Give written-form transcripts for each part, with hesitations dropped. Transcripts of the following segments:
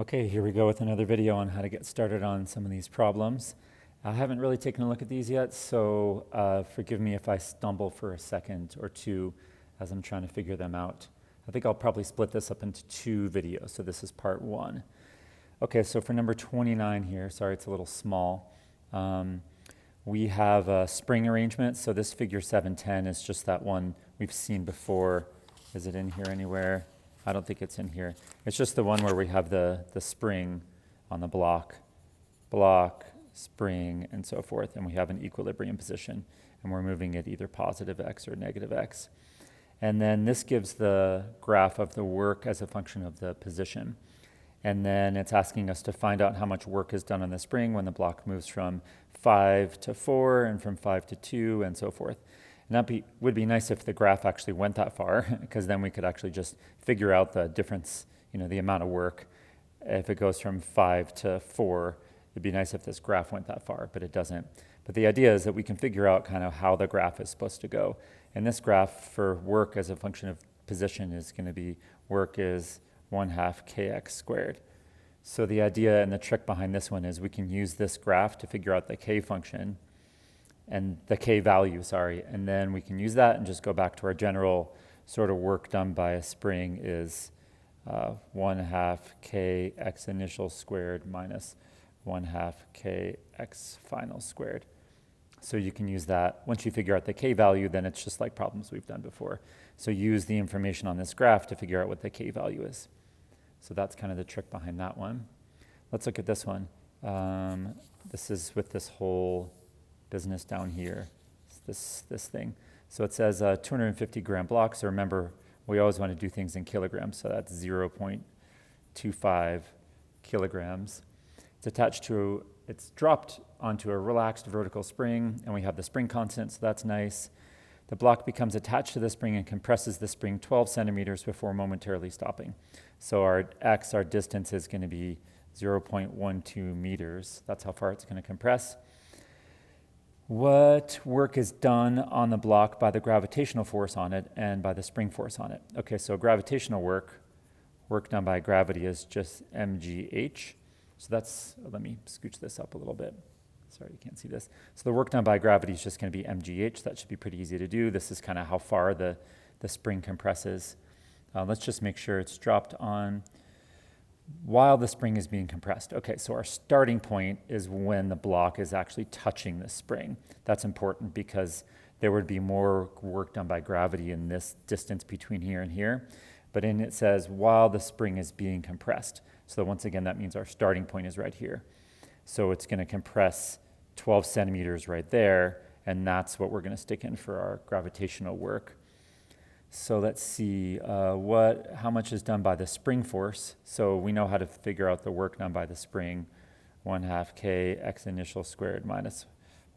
Okay, here we go with another video on how to get started on some of these problems. I haven't really taken a look at these yet, so forgive me if I stumble for a second or two as I'm trying to figure them out. I think I'll probably split this up into two videos, so this is part one. Okay, so for number 29 here, sorry it's a little small, we have a spring arrangement. So this figure 710 is just that one we've seen before. Is it in here anywhere? I don't think it's in here. It's just the one where we have the spring on the block, spring, and so forth, and we have an equilibrium position, and we're moving it either positive x or negative x. And then this gives the graph of the work as a function of the position. And then it's asking us to find out how much work is done on the spring when the block moves from 5 to 4 and from 5 to 2 and so forth. And that would be nice if the graph actually went that far, because then we could actually just figure out the difference, the amount of work. If it goes from 5 to 4, it'd be nice if this graph went that far, but it doesn't. But the idea is that we can figure out kind of how the graph is supposed to go. And this graph for work as a function of position is going to be work is 1/2 kx squared. So the idea and the trick behind this one is we can use this graph to figure out the k function, and the k value, and then we can use that and just go back to our general sort of work done by a spring is 1/2 kx initial squared minus 1/2 kx final squared. So you can use that. Once you figure out the k value, then it's just like problems we've done before. So use the information on this graph to figure out what the k value is. So that's kind of the trick behind that one. Let's look at this one. This is with this whole business down here, this thing. So it says 250 gram block. So remember, we always want to do things in kilograms. So that's 0.25 kilograms. It's dropped onto a relaxed vertical spring, and we have the spring constant, so that's nice. The block becomes attached to the spring and compresses the spring 12 centimeters before momentarily stopping. So our distance is going to be 0.12 meters. That's how far it's going to compress. What work is done on the block by the gravitational force on it and by the spring force on it? Okay, so gravitational work done by gravity is just mgh. So that's, let me scooch this up a little bit. Sorry, you can't see this. So the work done by gravity is just going to be mgh. That should be pretty easy to do. This is kind of how far the spring compresses. Let's just make sure it's dropped on while the spring is being compressed. Okay, so our starting point is when the block is actually touching the spring. That's important because there would be more work done by gravity in this distance between here and here. But in it says while the spring is being compressed. So once again, that means our starting point is right here. So it's going to compress 12 centimeters right there, and that's what we're going to stick in for our gravitational work. So let's see, how much is done by the spring force. So we know how to figure out the work done by the spring, 1/2 kx initial squared minus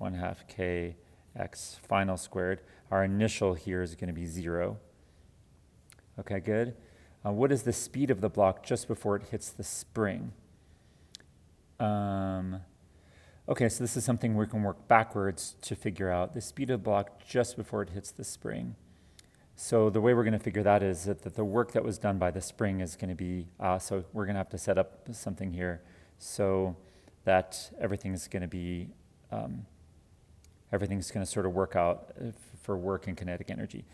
1/2 kx final squared. Our initial here is going to be 0. Okay, good. What is the speed of the block just before it hits the spring? Okay, so this is something we can work backwards to figure out. The speed of the block just before it hits the spring. So the way we're going to figure that is that the work that was done by the spring is going to be, so we're going to have to set up something here so that everything's going to sort of work out for work and kinetic energy.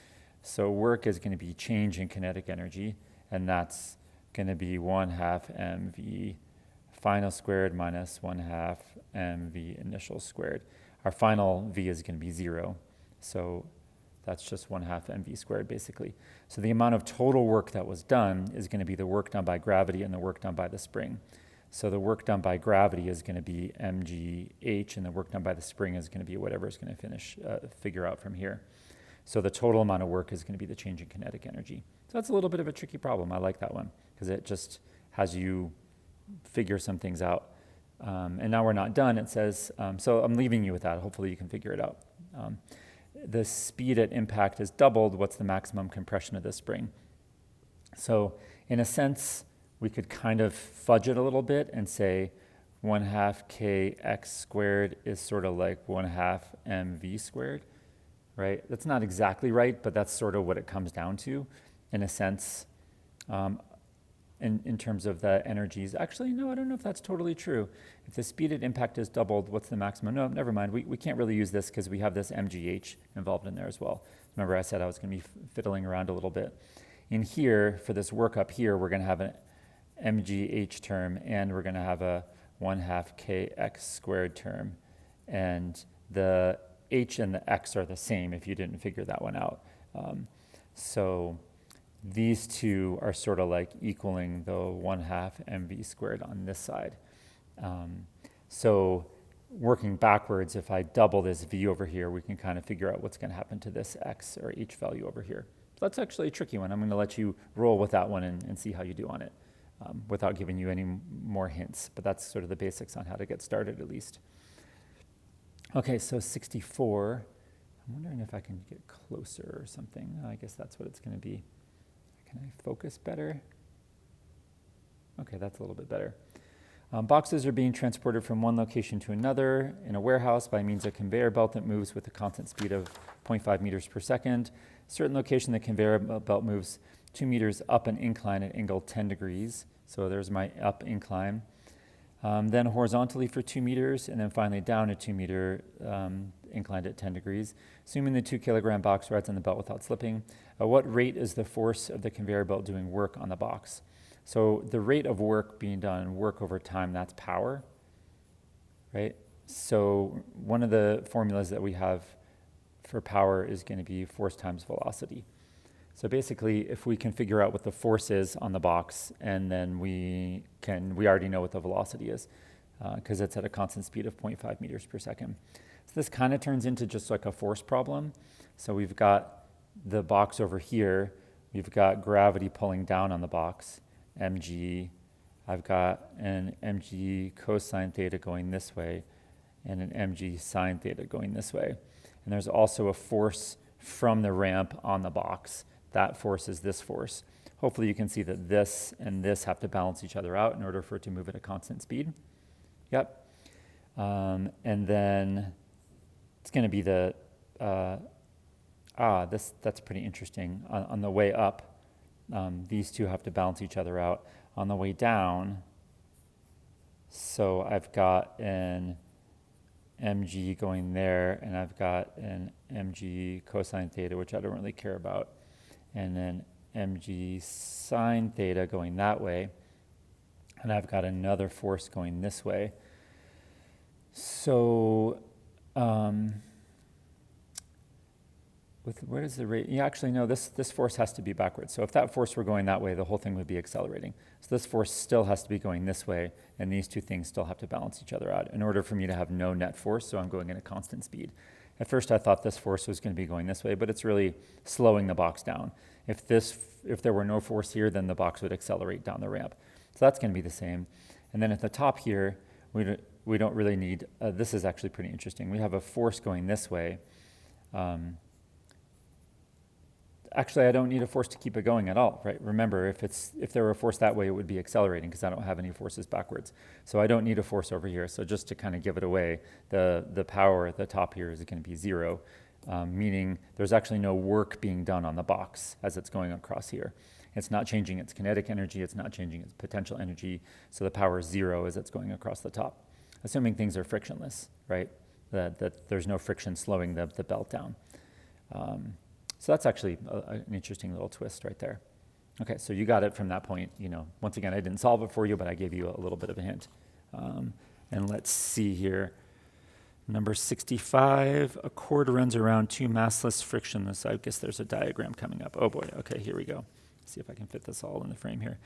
So work is going to be change in kinetic energy, and that's going to be 1/2 mv final squared minus 1/2 mv initial squared. Our final v is going to be 0, so that's just 1/2 mv squared basically. So the amount of total work that was done is going to be the work done by gravity and the work done by the spring. So the work done by gravity is going to be mgh, and the work done by the spring is going to be whatever is going to figure out from here. So the total amount of work is going to be the change in kinetic energy. So that's a little bit of a tricky problem. I like that one because it just has you figure some things out. And now we're not done. It says, so I'm leaving you with that. Hopefully you can figure it out. The speed at impact is doubled. What's the maximum compression of the spring? So in a sense, we could kind of fudge it a little bit and say 1/2 kx squared is sort of like 1/2 mv squared, right? That's not exactly right, but that's sort of what it comes down to in a sense. in terms of the energies. Actually, no, I don't know if that's totally true. If the speed at impact is doubled, what's the maximum? No, never mind. We can't really use this because we have this mgh involved in there as well. Remember I said I was going to be fiddling around a little bit. In here, for this work up here, we're going to have an mgh term, and we're going to have a 1/2 kx squared term. And the h and the x are the same if you didn't figure that one out. So these two are sort of like equaling the 1/2 mv squared on this side. So working backwards, if I double this v over here, we can kind of figure out what's going to happen to this x or h value over here. So that's actually a tricky one. I'm going to let you roll with that one and see how you do on it without giving you any more hints. But that's sort of the basics on how to get started at least. Okay, so 64. I'm wondering if I can get closer or something. I guess that's what it's going to be. Can I focus better? Okay, that's a little bit better. Boxes are being transported from one location to another in a warehouse by means of a conveyor belt that moves with a constant speed of 0.5 meters per second. Certain location, the conveyor belt moves 2 meters up an incline at angle 10 degrees. So there's my up incline. Then horizontally for 2 meters, and then finally down a 2 meter inclined at 10 degrees. Assuming the 2 kilogram box rides on the belt without slipping, at what rate is the force of the conveyor belt doing work on the box? So the rate of work being done, work over time, that's power, right? So one of the formulas that we have for power is going to be force times velocity. So basically, if we can figure out what the force is on the box, and then we already know what the velocity is, because it's at a constant speed of 0.5 meters per second. So this kind of turns into just like a force problem. So we've got the box over here. We've got gravity pulling down on the box, mg. I've got an mg cosine theta going this way, and an mg sine theta going this way. And there's also a force from the ramp on the box. That force is this force. Hopefully you can see that this and this have to balance each other out in order for it to move at a constant speed. Yep. And then it's going to be the, that's pretty interesting. On the way up, these two have to balance each other out. On the way down, so I've got an mg going there, and I've got an mg cosine theta, which I don't really care about, and then mg sine theta going that way, and I've got another force going this way. So where does the rate? You actually know this force has to be backwards. So if that force were going that way, the whole thing would be accelerating. So this force still has to be going this way, and these two things still have to balance each other out in order for me to have no net force, so I'm going at a constant speed. At first I thought this force was going to be going this way, but it's really slowing the box down. If there were no force here, then the box would accelerate down the ramp. So that's going to be the same. And then at the top here, we don't really need, this is actually pretty interesting. We have a force going this way. Actually, I don't need a force to keep it going at all, right? Remember, if there were a force that way, it would be accelerating because I don't have any forces backwards. So I don't need a force over here. So just to kind of give it away, the power at the top here is going to be 0, meaning there's actually no work being done on the box as it's going across here. It's not changing its kinetic energy. It's not changing its potential energy. So the power is 0 as it's going across the top, assuming things are frictionless, right? That there's no friction slowing the belt down. So that's actually an interesting little twist right there. Okay, so you got it from that point. Once again, I didn't solve it for you, but I gave you a little bit of a hint. And let's see here. Number 65, a cord runs around 2 massless frictionless. I guess there's a diagram coming up. Oh boy, okay, here we go. Let's see if I can fit this all in the frame here.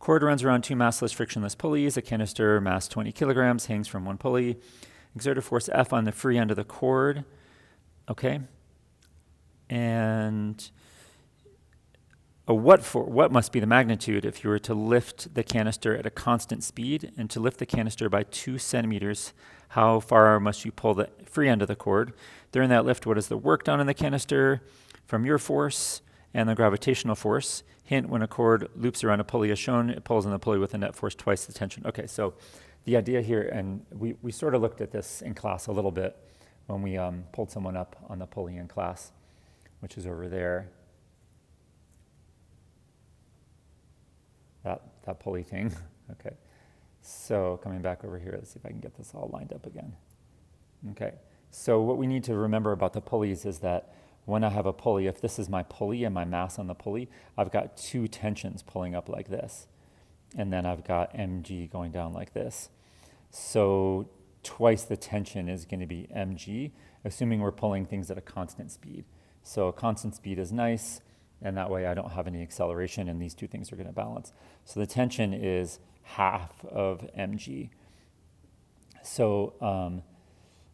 Cord runs around 2 massless frictionless pulleys. A canister, mass 20 kilograms, hangs from one pulley. Exert a force F on the free end of the cord. Okay. And what must be the magnitude if you were to lift the canister at a constant speed? And to lift the canister by 2 centimeters, how far must you pull the free end of the cord? During that lift, what is the work done in the canister from your force and the gravitational force? Hint, when a cord loops around a pulley as shown, it pulls on the pulley with a net force twice the tension. Okay, so the idea here, and we sort of looked at this in class a little bit when we pulled someone up on the pulley in class, which is over there. that pulley thing. Okay, so coming back over here, let's see if I can get this all lined up again. Okay, so what we need to remember about the pulleys is that when I have a pulley, if this is my pulley and my mass on the pulley, I've got two tensions pulling up like this. And then I've got mg going down like this. So twice the tension is going to be mg, assuming we're pulling things at a constant speed. So a constant speed is nice, and that way I don't have any acceleration, and these two things are going to balance. So the tension is half of mg. So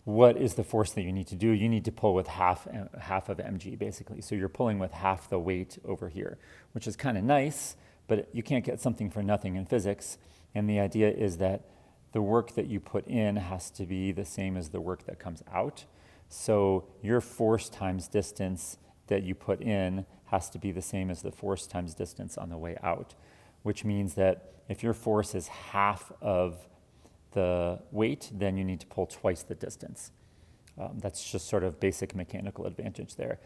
what is the force that you need to do? You need to pull with half of mg, basically. So you're pulling with half the weight over here, which is kind of nice, but you can't get something for nothing in physics. And the idea is that the work that you put in has to be the same as the work that comes out. So your force times distance that you put in has to be the same as the force times distance on the way out, which means that if your force is half of the weight, then you need to pull twice the distance. That's just sort of basic mechanical advantage there.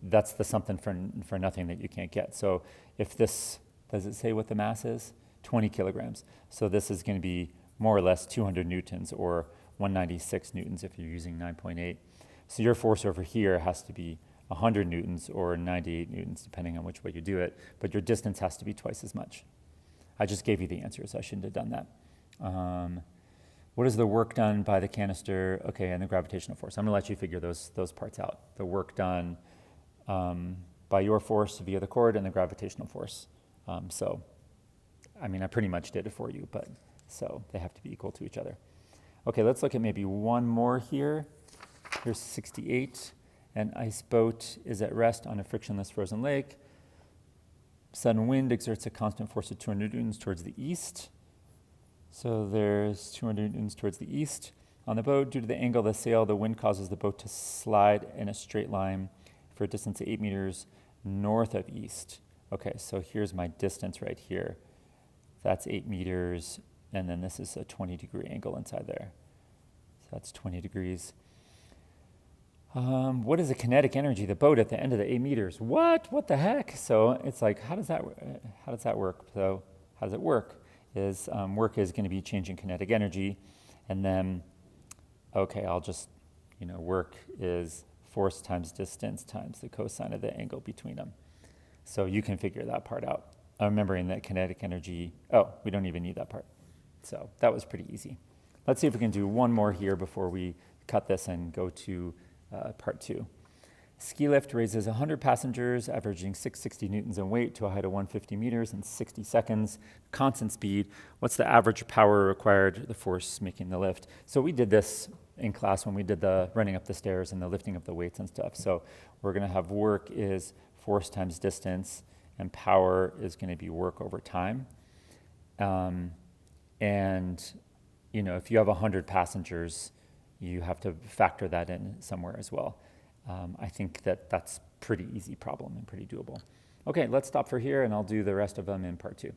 That's the something for nothing that you can't get. So if this, does it say what the mass is? 20 kilograms. So this is going to be more or less 200 newtons or 196 newtons if you're using 9.8. So your force over here has to be 100 newtons or 98 newtons, depending on which way you do it, but your distance has to be twice as much. I just gave you the answers. I shouldn't have done that. What is the work done by the canister? Okay, and the gravitational force. I'm going to let you figure those parts out. The work done by your force via the cord and the gravitational force. So, I mean, I pretty much did it for you, but so they have to be equal to each other. Okay, let's look at maybe one more here. Here's 68. An ice boat is at rest on a frictionless frozen lake. Sudden wind exerts a constant force of 200 newtons towards the east. So there's 200 newtons towards the east on the boat. Due to the angle of the sail, the wind causes the boat to slide in a straight line for a distance of 8 meters north of east. Okay, so here's my distance right here. That's 8 meters, and then this is a 20-degree angle inside there. So that's 20 degrees. What is the kinetic energy of the boat at the end of the 8 meters? What? What the heck? So it's like, how does that work? So how does it work? Work is going to be changing kinetic energy, and then, okay, I'll just, work is force times distance times the cosine of the angle between them. So you can figure that part out. I'm remembering that kinetic energy, we don't even need that part. So that was pretty easy. Let's see if we can do one more here before we cut this and go to part 2. Ski lift raises 100 passengers, averaging 660 newtons in weight to a height of 150 meters in 60 seconds, constant speed. What's the average power required, the force making the lift? So we did this in class when we did the running up the stairs and the lifting of the weights and stuff. So we're going to have work is force times distance, and power is going to be work over time. If you have 100 passengers, you have to factor that in somewhere as well. I think that's pretty easy problem and pretty doable. Okay, let's stop for here, and I'll do the rest of them in part 2.